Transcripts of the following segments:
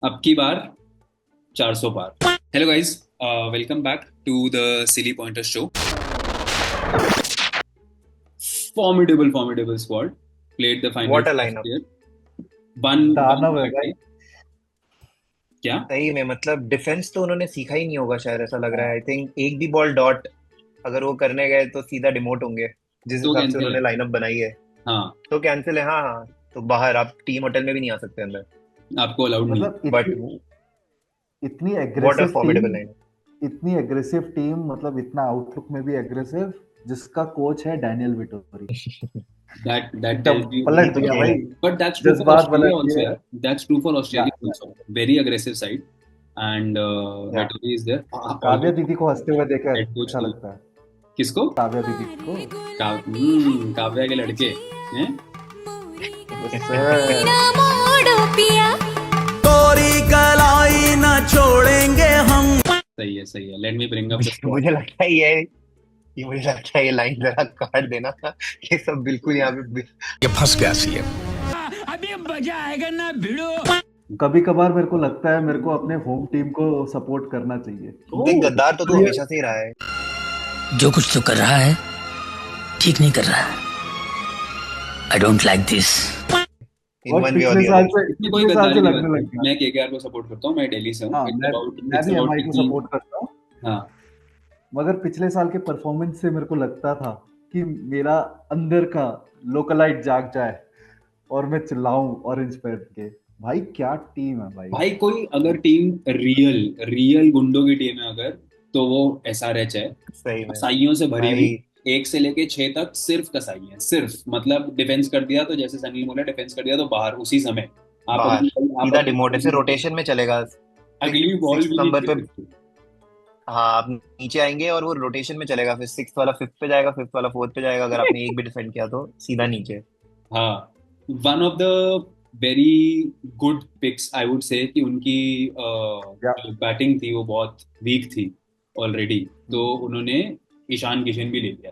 अब की बार 400 पार. Hello guys, welcome back to the Silly Pointer Show. Formidable squad. Played the finals what a last lineup. year. Won दानव है भाई। badly. क्या? सही में मतलब डिफेंस तो उन्होंने सीखा ही नहीं होगा शायद, ऐसा लग रहा है। आई थिंक एक भी बॉल डॉट अगर वो करने गए तो सीधा डिमोट होंगे, जिस तो हिसाब से कैंसिल है. उन्होंने लाइनअप बनाई है। हाँ. तो कैंसिल है, हाँ हाँ। तो बाहर आप टीम होटल में भी नहीं आ सकते अंदर। आपको अलाउड नहीं. मतलब बट इतनी what a aggressive team. Formidable lineup. मतलब इतना आउटलुक में भी एग्रेसिव, जिसका कोच है डैनियल विटोरी। That एकदम tells you. पलट दिया भाई। But that's true for जज्बात Australia पलट also. दिए। Yeah. That's true for या, Australia या, also. Very aggressive side. And या Vettori is there. Kavya Although दीदी को हंसते हुए देखे head coach अच्छा नहीं. लगता है। किसको? काव्या दीदी को। काव्या के लड़के हैं. Yes sir. तोरी कलाई न छोड़ेंगे हम। सही है. Let me bring up the squad. मुझे लगता है मुझे लगता है ये लाइन जरा काट देना। ये सब बिल्कुल यहाँ पे ये फंस गया सीएम। कभी कभार मेरे को लगता है मेरे को अपने होम टीम को सपोर्ट करना चाहिए। देख, Oh, गद्दार तो तू ये हमेशा से ही रहा है। जो कुछ तो कर रहा है ठीक नहीं कर रहा है। I don't like this. इन और वन वे और दी अदर। इसमें कोई पिछले साल गद्दारी से की बात लगने नहीं. लग गया। मैं केकेआर को सपोर्ट करता हूँ. मैं दिल्ली से हूँ. हाँ, मैं इट्स भी अबाउट एमआई को टीम. सपोर्ट करता हूँ। हाँ. मगर पिछले साल के परफॉर्मेंस से मेरे को लगता था कि मेरा अंदर का लोकलाइट जाग जाए और मैं चिल्लाऊं ऑरेंज पहन के। भाई क्या टीम है भाई। भाई कोई अगर टीम रियल रियल गुंडों की टीम है अगर, तो वो एसआरएच है. सही में कसाईयों से भरी हुई. भाई। 1 से लेके 6 तक सिर्फ कसाई है. सिर्फ मतलब डिफेंस कर दिया तो जैसे सनी बोला, डिफेंस कर दिया तो बाहर उसी समय. आप बाहर आप सीधा डिमोट, ऐसे रोटेशन में चलेगा। अगली बॉल सिक्स भी नहीं नंबर पे। खेल सकते. हाँ, आप नीचे आएंगे और वो रोटेशन में चलेगा, फिर सिक्स वाला फिफ्थ पे जाएगा, फिफ्थ वाला फोर्थ पे जाएगा। अगर आपने एक भी डिफेंड किया तो सीधा नीचे। हाँ. One of the very good picks I would say कि उनकी या जो बैटिंग थी वो बहुत वीक थी ऑलरेडी. तो उन्होंने ईशान किशन भी ले लिया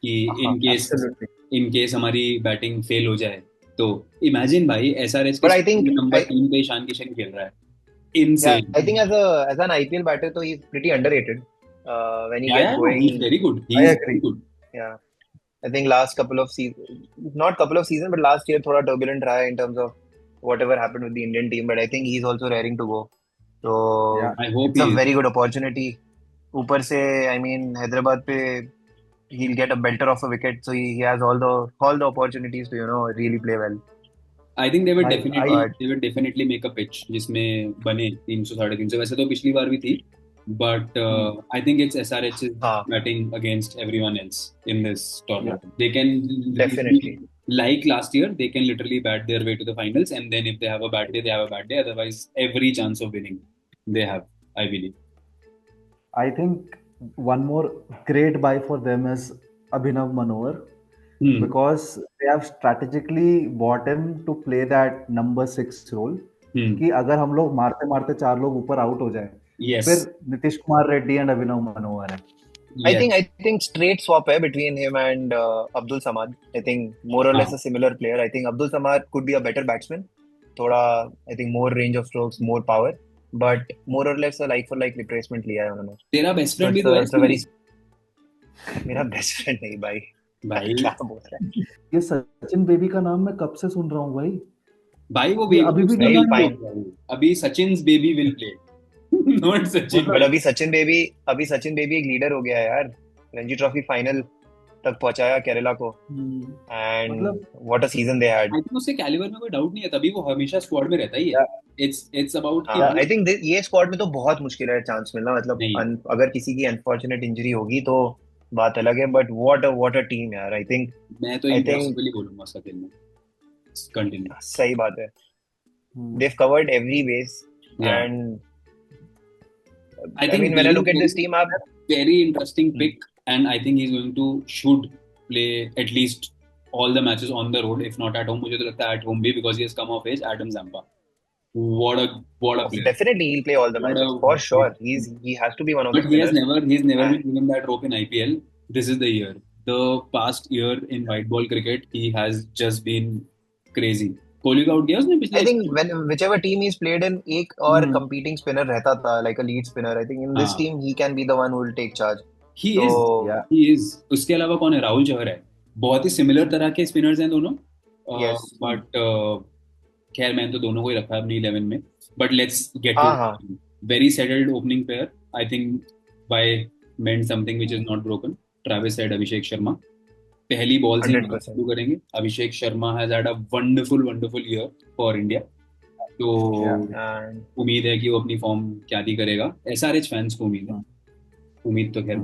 कि हाँ इन एब्सोल्युटली। केस हमारी बैटिंग फेल हो जाए. तो इमेजिन भाई एसआरएच के बट आई थिंक नंबर 3 पे ईशान किशन खेल रहा है. Insane. I think as an IPL batter तो he is pretty underrated when he yeah gets he is going. Very good. He I is agree. Very good. Yeah I think last couple of season, not couple of season but last year थोड़ा turbulent रहा है in terms of whatever happened with the Indian team, but I think he's also raring to go. So या I hope it's he a is. very good opportunity. ऊपर से I mean Hyderabad पे he'll get a belter of a wicket, so he has all the opportunities to really play well. I think भाई आई But they will definitely make a pitch जिसमें बने 300 350. वैसे तो पिछली बार भी थी. But I think it's SRH is हाँ, batting against everyone else in this yeah tournament. They can definitely. like last year they can literally bat their way to the finals, and then if they have a bad day they have a bad day. Otherwise every chance of winning they have, I believe. I think one more great buy for them is Abhinav Manohar Hmm. because they have strategically bought him to play that number 6 role Hmm. कि अगर हम लोग मारते मारते 4 लोग ऊपर out हो जाए Yes. फिर नीतीश कुमार रेड्डी एंड अभिनव मनोहर है। I Yes. think I think straight swap है between him and Abdul Samad. I think more or less हाँ. a similar player. I think Abdul Samad could be a better batsman. थोड़ा I think more range of strokes, more power, but more or less a like for like replacement लिया है उन्होंने. तेरा best So friend भी it's तो a, है it's a इसमें. very मेरा बेस्ट फ्रेंड नहीं भाई। भाई. क्या बोल रहा है? ये सचिन बेबी का नाम मैं कब से सुन रहा हूँ भाई। भाई वो ये बेबी अभी भी उसका नहीं नहीं नहीं आया। फाइन। है. अभी Sachin's baby will play. Not Sachin. But मतलब अभी सचिन बेबी एक लीडर हो गया है यार। रणजी ट्रॉफी फाइनल तक पहुंचाया केरला को, एंड मतलब what a season they had. I think उसके कैलिबर में कोई डाउट नहीं है, तभी वो हमेशा स्क्वाड में रहता ही है. या, इट्स अबाउट कि हाँ, भाई. आई थिंक ये स्क्वाड में तो बहुत मुश्किल है चांस मिलना। मतलब नहीं. अगर किसी की अनफॉर्चुनेट इंजरी होगी तो बात अलग है, बट व्हाट अ टीम यार। मैं तो आई थिंक इम्पॉसिबल ही बोलूंगा उसका खेलना. कंटिन्यू. सही बात है। हम्म, they've covered every base, या. and I I think mean when I look at this team आप very interesting pick, and I think he's going to should play at least all the matches on the road, if not at home. मुझे तो लगता है at home भी, because he has come of age. Adam Zampa. What a player. definitely he'll play all the What matches a for sure. He has to be one of the But spinners. he's never been And given that rope in IPL. This is the year. The past year in white ball cricket, he has just been crazy. Kohli का out गया उसने I पिछले think whichever team he's played in, एक और competing spinner रहता था, like a lead spinner. I think in this हाँ. team he can be the one who will take charge. He तो is. Yeah. He is. उसके अलावा कौन है? राहुल चहर है. बहुत ही सिमिलर तरह के स्पिनर्स हैं दोनों. Yes. बट खैर मैंने तो दोनों को ही रखा है अपनी 11 में. बट लेट्स गेट हाँ. Two very settled opening pair. I think why mend something which is not broken. Travis Head, Abhishek Sharma. पहली बॉल से 100%. शुरू करेंगे. Abhishek Sharma has had a wonderful year for India. तो And उम्मीद है कि वो अपनी फॉर्म क्या दी करेगा. एसआरएच फैंस को उम्मीद है. उम्मीद तो खैर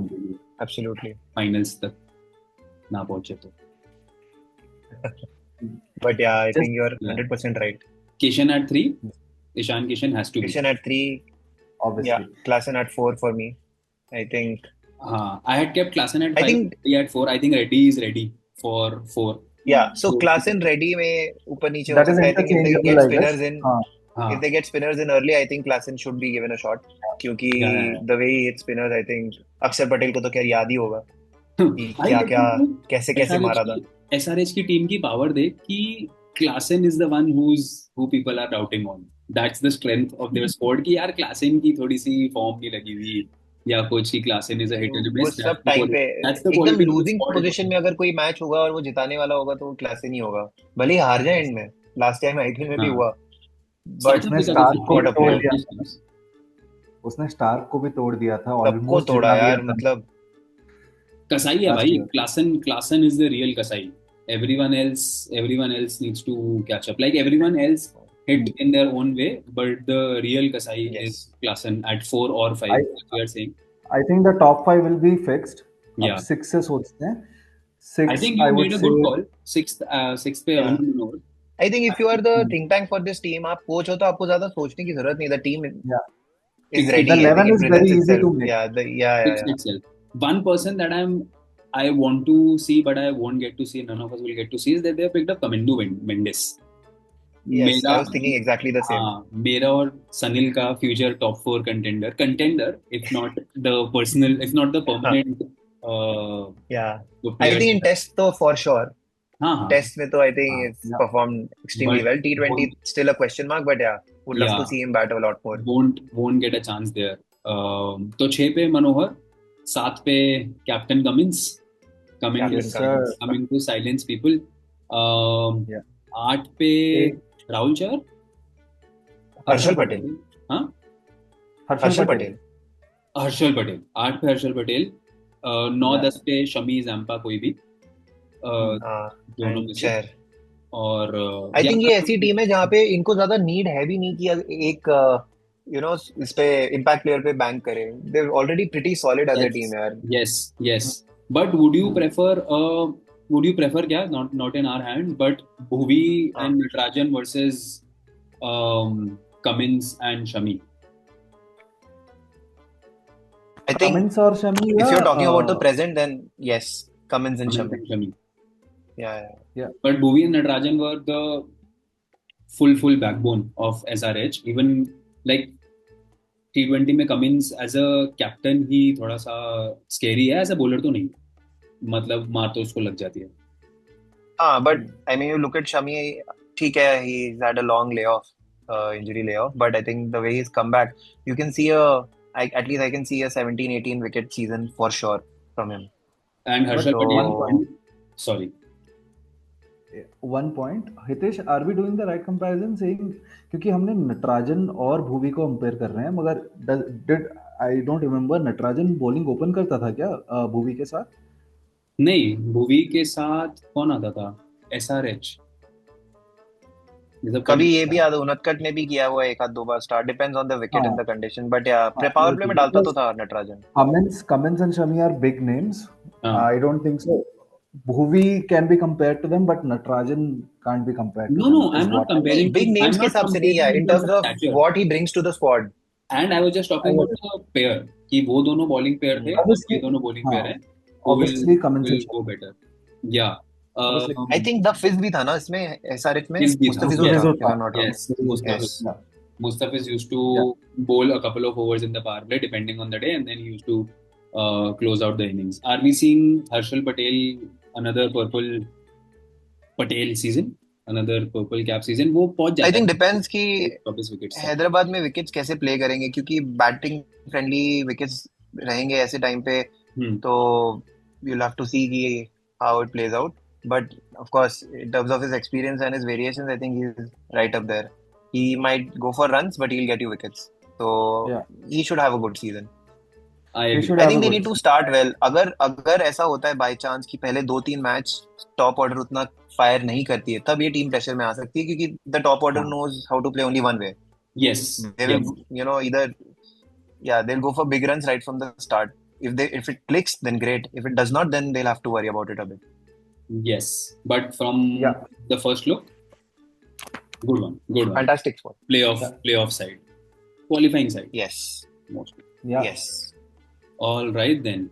absolutely. फाइनल्स तक ना पहुंचे तो. But yeah, I think you're Yeah. 100% right. Kishan at 3. Ishan Kishan has to be. Kishan at 3. Obviously. Yeah. Klaasen at 4 for me. I think. I had kept Klaasen at 5. I think. Reddy at 4. I think Reddy is ready for 4. Yeah. So Klaasen Reddy में ऊपर नीचे हो That is सकता है. I think if they interchangeable, get I guess. spinners in, हाँ. if they get spinners in early, I think Klaasen should be given a shot. क्योंकि the way he hits spinners, I think Akshar Patel को तो खैर याद ही होगा कि क्या कैसे मारा था. SRH की टीम की पावर देख कि Klaasen is the one who people are doubting on. That's the strength of their squad कि यार Klaasen की थोड़ी सी फॉर्म नहीं लगी हुई या कुछ की Klaasen is a hit and miss. वो सब टाइम पे एकदम लूजिंग पोजीशन में अगर कोई मैच होगा और वो जिताने वाला होगा तो वो Klaasen ही होगा. भले ही हार जाए एंड में. लास्ट टाइम आईपीएल में भी हुआ. बट उसने स्टार्क को भी तोड़ दिया था. सबको तोड़ा यार. मतलब कसाई है भाई. Klaasen is the real कसाई. Everyone else needs to catch up. Like everyone else hit in their own way, but the real Kasai is Klaasen at 4 or 5. We are saying. I think the top 5 will be fixed. Yeah. 6 से सोचते हैं. 6. I think you made a good call. 6th पे Arun Manohar. I think if you are the think tank for this team, आप coach हो तो आपको ज्यादा सोचने की जरूरत नहीं. The team is ready. The 11 is very easy to make. Yeah. Itself. One person that I want to see, but I won't get to see. None of us will get to see. Is that they have picked up Kamindu Mendes. Yes, I was thinking exactly the same. मेरा और सनिल का future top 4 contender, if not the permanent. Yeah, I think in test तो for sure. Test में तो I think it's performed extremely well. T20 still a question mark, but yeah, would love to see him bat a lot more. Won't get a chance there. तो 6 पे मनोहर, 7 पे captain Cummins. Coming to silence people. 8 पे राहुल चहर. हर्षल पटेल. हाँ. हर्षल पटेल. 8 पे हर्षल पटेल. 9-10 पे Shami Zampa कोई भी. दोनों में से. और आई थिंक ये ऐसी टीम है जहाँ पे इनको ज्यादा नीड है भी नहीं कि एक इस पे इम्पैक्ट प्लेयर पे बैंक करे. They are already pretty solid as a team यार. Yes. But would you prefer क्या? Not in our hand, but Bhuvi and Natarajan versus Cummins and Shami. I think Cummins or Shami. If you're talking about the present, then yes, Cummins and Shami. Yeah. But Bhuvi and Natarajan were the full backbone of SRH. Even like T20 में Cummins as a captain ही थोड़ा सा scary है. As a bowler तो नहीं. मतलब मार तो उसको लग जाती है. But I mean, you look at Shami, ठीक है, he's had a long layoff, injury layoff, but I think the way he's come back, you can see at least I can see a 17-18 wicket season for sure from him. And Harshal Patel, sorry. One point, Hitesh, are we doing the right comparison saying क्योंकि हमने नटराजन और भुवी को compare कर रहे हैं, मगर I don't remember Natarajan bowling open करता था क्या भुवी के साथ? नहीं, भुवी के साथ कौन आता था? SRH. कभी ये भी याद, उनकट ने भी किया हुआ एक आध दो बार. Start depends on the wicket and the condition, but yeah power play में डालता तो था Natarajan. Cummins and Shami are big names. I don't think so. Bhuvi can be compared to them, but Natarajan can't be compared to them. No, I'm not comparing. Big names के हिसाब से नहीं है, in terms of what he brings to the squad. And I was just talking about the pair, कि वो दोनों bowling pair थे, ये दोनों bowling pair हैं. Obviously, Cummins will go better. Yeah. I think the Fizz भी था ना इसमें, SRH में. Mustafiz used to bowl a couple of overs in the power play depending on the day, and then he used to close out the innings. Are we seeing Harshal Patel another purple Patel season? another purple cap season. वो पहुंच जाता I think है depends कि 24 wicket से. हैदराबाद में wickets कैसे play करेंगे, क्योंकि बैटिंग फ्रेंडली विकेट्स रहेंगे ऐसे टाइम पे, तो you'll have to see कि how it plays out. But of course, in terms of his experience and his variations, I think he's right up there. He might go for runs, but he'll get you wickets. So Yeah. he should have a good season. I He agree. should I have think a they good need to start well. अगर ऐसा होता है by chance कि पहले 2-3 match top order उतना fire नहीं करती है, तब ये टीम प्रेशर में आ सकती है, क्योंकि the top order knows how to play only one way. Yes. They will, either they'll go for big runs right from the start. If it clicks, then great. If it does not, then they'll have to worry about it a bit. Yes. But from the first look, good one. Fantastic spot. Playoff side. Qualifying side. Yes. Mostly. Yeah. Yes. All right then.